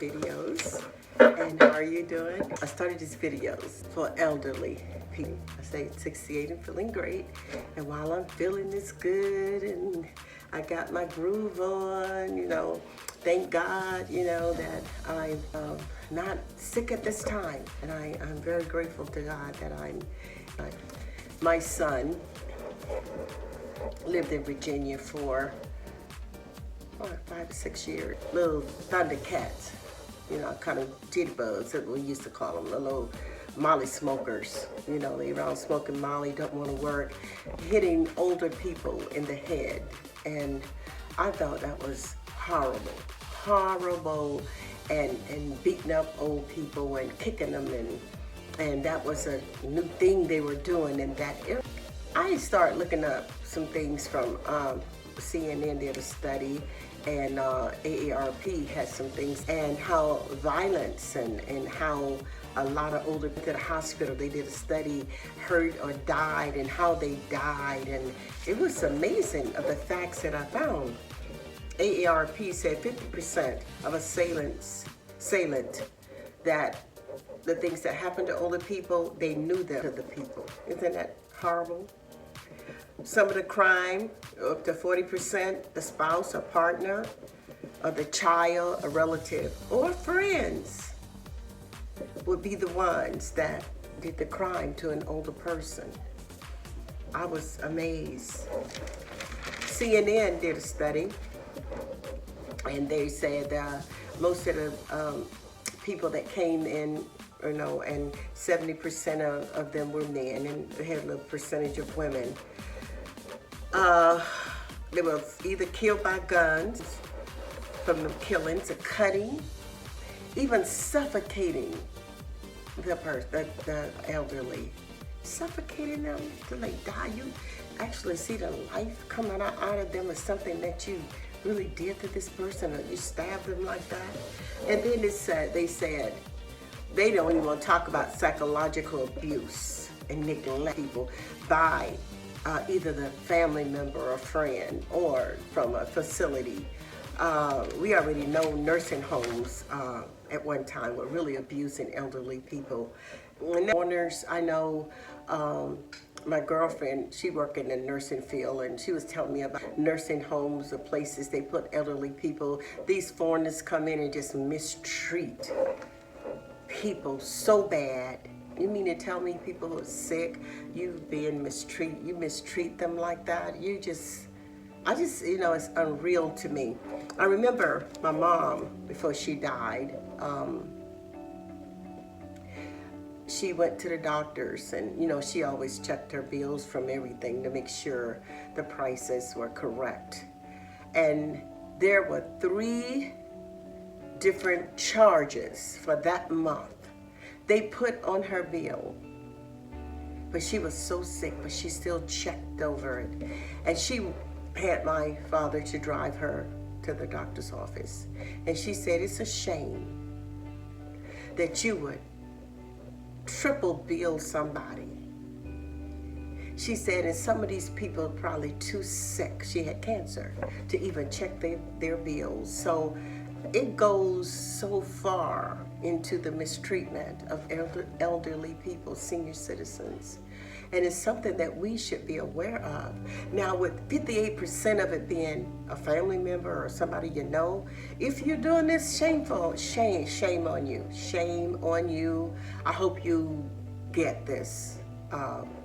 videos. And how are you doing? I started these videos for elderly people. I say 68 and feeling great. And while I'm feeling this good and I got my groove on, thank God, that I'm not sick at this time. And I'm very grateful to God that my son lived in Virginia for 5 or 6 years. Little Thundercats, kind of jitterbugs that we used to call them, the little Molly smokers. They around smoking Molly, don't want to work, hitting older people in the head. And I thought that was horrible, and beating up old people and kicking them, and that was a new thing they were doing in that area. I started looking up some things from CNN did a study, and AARP had some things, and how violence and how a lot of older people at the hospital, they did a study, hurt or died, and how they died, and it was amazing of the facts that I found. AARP said 50% of assailant that the things that happened to older people, they knew them to the people. Isn't that horrible? Some of the crime, up to 40%, the spouse or partner, or the child, a relative, or friends would be the ones that did the crime to an older person. I was amazed. CNN did a study, and they said most of the people that came in, and 70% of them were men, and they had a little percentage of women. They were either killed by guns from the killings, or cutting, even suffocating the elderly, suffocating them till they die. You actually see the life coming out of them as something that you really did to this person, or you stabbed them like that. And then they said they don't even want to talk about psychological abuse and neglect people by either the family member or friend or from a facility. We already know nursing homes at one time were really abusing elderly people. Owners, I know my girlfriend, she worked in the nursing field, and she was telling me about nursing homes or places they put elderly people. These foreigners come in and just mistreat people so bad. You mean to tell me people who are sick, you mistreat them like that? it's unreal to me. I remember my mom, before she died, she went to the doctors, and she always checked her bills from everything to make sure the prices were correct. And there were 3 different charges for that month they put on her bill. But she was so sick, but she still checked over it. And she had my father to drive her to the doctor's office. And she said, it's a shame that you would triple bill somebody. She said, and some of these people are probably too sick, she had cancer, to even check their bills. So it goes so far into the mistreatment of elderly people, senior citizens. And it's something that we should be aware of. Now, with 58% of it being a family member or somebody if you're doing this, shame on you. Shame on you. I hope you get this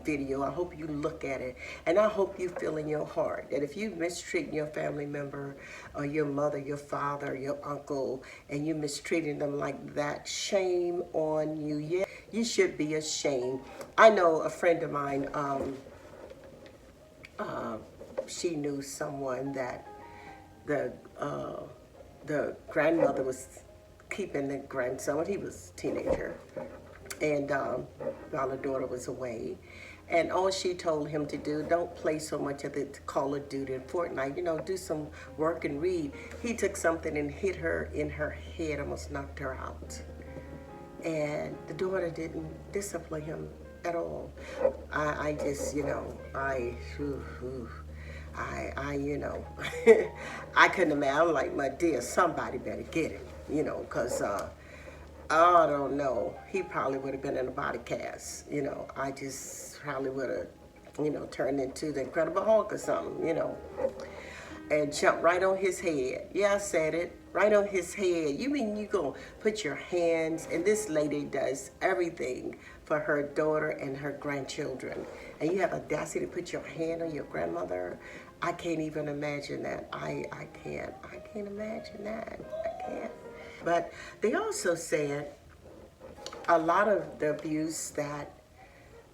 video. I hope you look at it, and I hope you feel in your heart that if you mistreat your family member or your mother, your father, your uncle, and you mistreating them like that, shame on you. Yeah, you should be ashamed. I know a friend of mine, she knew someone that the grandmother was keeping the grandson when he was a teenager, and while the daughter was away. And all she told him to do, don't play so much of the Call of Duty and Fortnite, do some work and read. He took something and hit her in her head, almost knocked her out. And the daughter didn't discipline him at all. I couldn't imagine. I'm like, my dear, somebody better get him. you know, because I don't know. He probably would have been in a body cast, you know. I just probably would have, you know, turned into the Incredible Hulk or something, you know, and jumped right on his head. Yeah, I said it. Right on his head. You mean you gonna put your hands, and this lady does everything for her daughter and her grandchildren, and you have audacity to put your hand on your grandmother? I can't even imagine that. I can't imagine that. I can't. But they also said a lot of the abuse that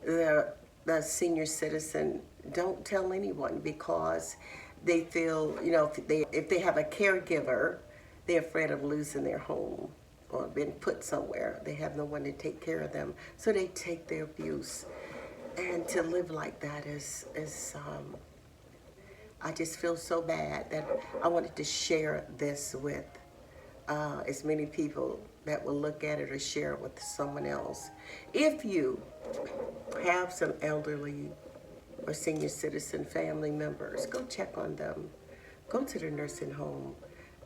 the senior citizen don't tell anyone because they feel, you know, if they have a caregiver, they're afraid of losing their home or being put somewhere. They have no one to take care of them, so they take their abuse. And to live like that is I just feel so bad that I wanted to share this with as many people that will look at it or share it with someone else. If you have some elderly or senior citizen family members, go check on them. Go to the nursing home.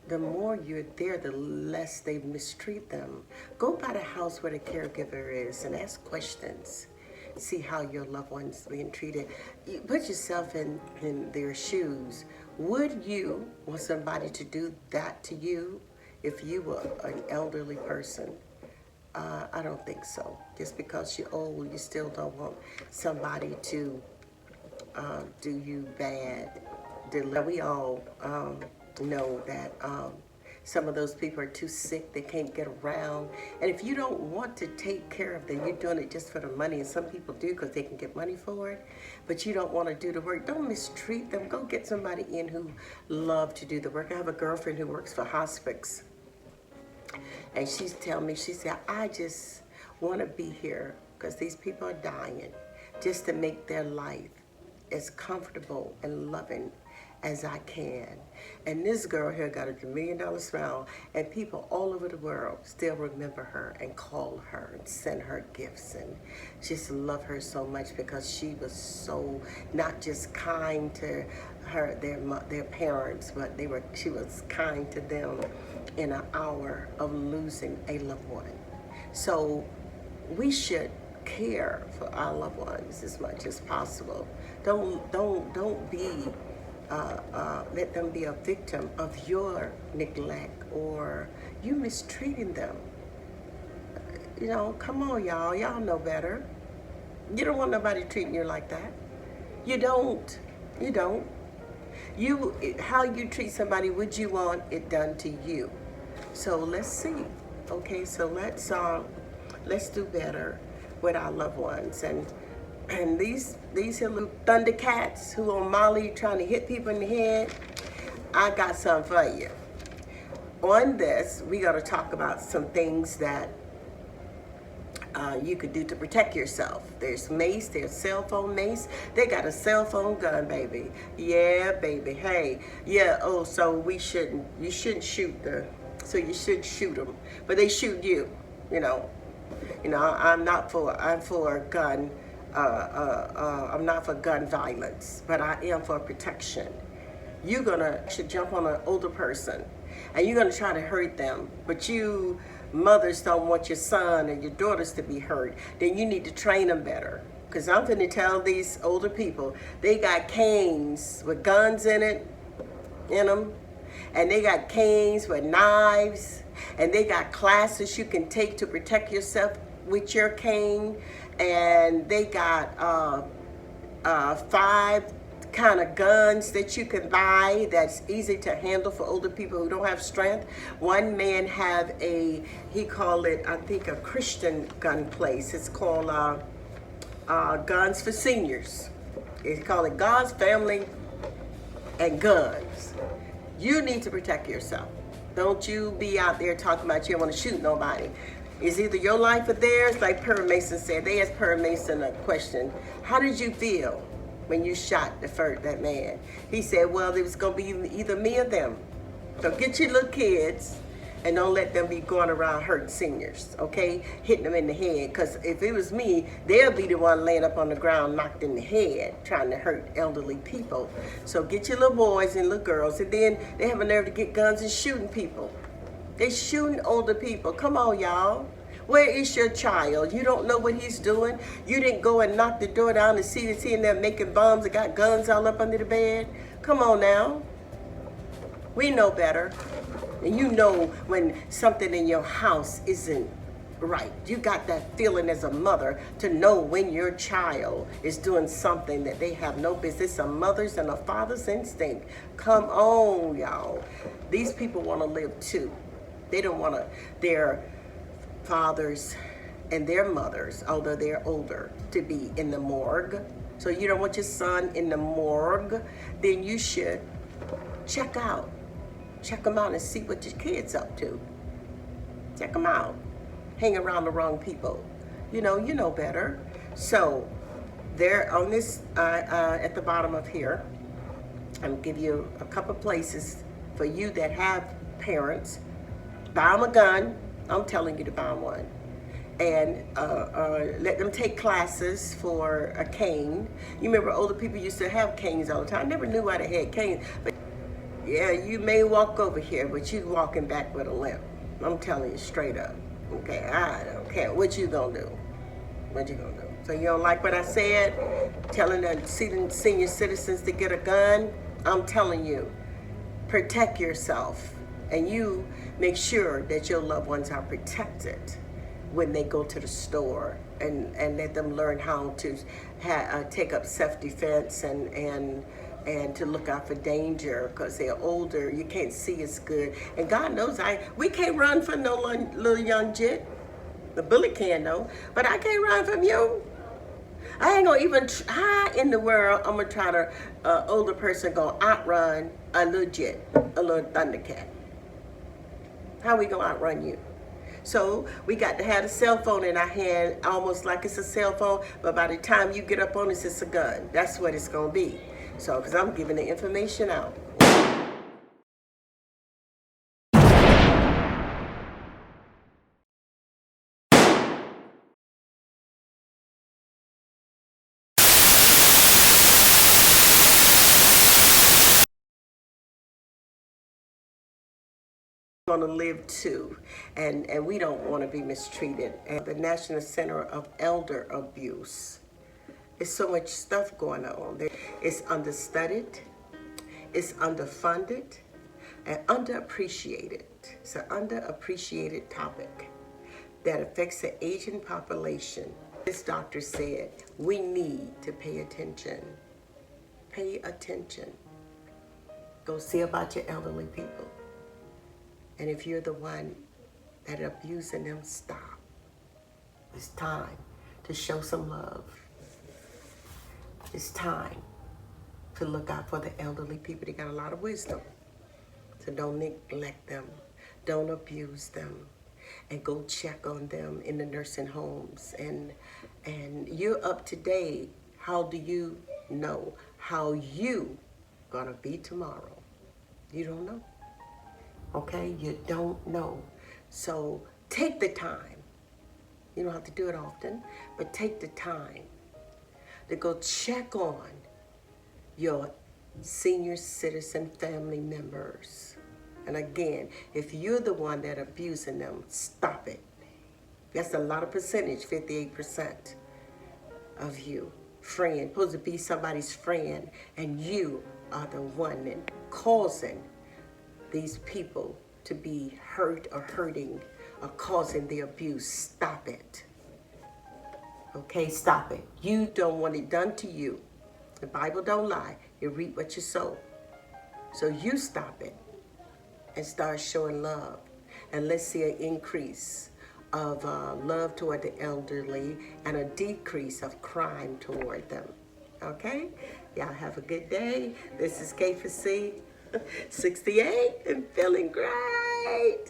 The more you're there, the less they mistreat them. Go by the house where the caregiver is and ask questions. See how your loved one's being treated. You put yourself in their shoes. Would you want somebody to do that to you if you were an elderly person? I don't think so. Just because you're old, you still don't want somebody to do you bad. We all know that some of those people are too sick, they can't get around. And if you don't want to take care of them, you're doing it just for the money, and some people do because they can get money for it, but you don't want to do the work, don't mistreat them. Go get somebody in who love to do the work. I have a girlfriend who works for hospice, and she's telling me, she said, I just want to be here because these people are dying, just to make their life as comfortable and loving as I can. And this girl here got a $1 million smile, and people all over the world still remember her and call her and send her gifts and just love her so much because she was so not just kind to their parents, but she was kind to them in an hour of losing a loved one. So we should care for our loved ones as much as possible. Don't be let them be a victim of your neglect or you mistreating them. You know, come on, y'all know better. You don't want nobody treating you like that. You don't. How you treat somebody, would you want it done to you? So let's see. Okay, so let's do better with our loved ones. And these little thundercats who on Molly trying to hit people in the head, I got something for you. On this, we got to talk about some things that you could do to protect yourself. There's mace, there's cell phone mace. They got a cell phone gun, baby. Yeah, baby. Hey, yeah. Oh, so you shouldn't shoot so you should shoot them, but they shoot you. You know. I'm for gun. I'm not for gun violence, but I am for protection. You should jump on an older person, and you're gonna try to hurt them, but you mothers don't want your son or your daughters to be hurt. Then you need to train them better. Because I'm gonna tell these older people, they got canes with guns in them, and they got canes with knives, and they got classes you can take to protect yourself with your cane, and they got 5 kind of guns that you can buy that's easy to handle for older people who don't have strength. One man have he called it, I think, a Christian gun place. It's called Guns for Seniors. He called it God's Family and Guns. You need to protect yourself. Don't you be out there talking about you don't want to shoot nobody. It's either your life or theirs, like Perry Mason said. They asked Perry Mason a question. How did you feel when you shot that man? He said, well, it was going to be either me or them. So get your little kids and don't let them be going around hurting seniors, okay? Hitting them in the head. Because if it was me, they'll be the one laying up on the ground knocked in the head trying to hurt elderly people. So get your little boys and little girls, and then they have a nerve to get guns and shooting people. They shooting older people. Come on, y'all. Where is your child? You don't know what he's doing. You didn't go and knock the door down and see him there making bombs and got guns all up under the bed. Come on now. We know better. And you know when something in your house isn't right. You got that feeling as a mother to know when your child is doing something that they have no business. A mother's and a father's instinct. Come on, y'all. These people want to live too. They don't want their fathers and their mothers, although they're older, to be in the morgue. So you don't want your son in the morgue, then you should check them out and see what your kid's up to. Check them out. Hang around the wrong people. You know better. So there on this, at the bottom of here, I'm gonna give you a couple places for you that have parents. Buy them a gun. I'm telling you to buy one. And let them take classes for a cane. You remember older people used to have canes all the time. I never knew why they had canes. But yeah, you may walk over here, but you walking back with a limp. I'm telling you straight up. Okay, I don't care. What you gonna do? What you gonna do? So you don't like what I said? Telling the senior citizens to get a gun? I'm telling you, protect yourself. And you make sure that your loved ones are protected when they go to the store, and let them learn how to take up self-defense and to look out for danger, because they're older. You can't see as good. And God knows we can't run from no little young jit. The bully can though, but I can't run from you. I ain't gonna even how in the world I'm gonna try to older person gonna outrun a little jit, a little thundercat. How we gonna outrun you? So we got to have a cell phone in our hand, almost like it's a cell phone, but by the time you get up on this, it's a gun. That's what it's gonna be. So, because I'm giving the information out. Want to live too, and we don't want to be mistreated. And the National Center of Elder Abuse, there's so much stuff going on. It's understudied, it's underfunded, and underappreciated. It's an underappreciated topic that affects the aging population. This doctor said we need to pay attention. Pay attention. Go see about your elderly people. And if you're the one that are abusing them, stop. It's time to show some love. It's time to look out for the elderly people. They got a lot of wisdom. So don't neglect them. Don't abuse them. And go check on them in the nursing homes. And you're up to date. How do you know how you gonna be tomorrow? You don't know. Okay, you don't know. So take the time. You don't have to do it often, but take the time to go check on your senior citizen family members. And again, if you're the one that abusing them, stop it. That's a lot of percentage, 58% of you. Friend, supposed to be somebody's friend, and you are the one that causing these people to be hurt or hurting or causing the abuse. Stop it. Okay, stop it. You don't want it done to you. The Bible don't lie. You reap what you sow. So you stop it and start showing love. And let's see an increase of love toward the elderly and a decrease of crime toward them. Okay? Y'all have a good day. This is K for C. 68 and feeling great.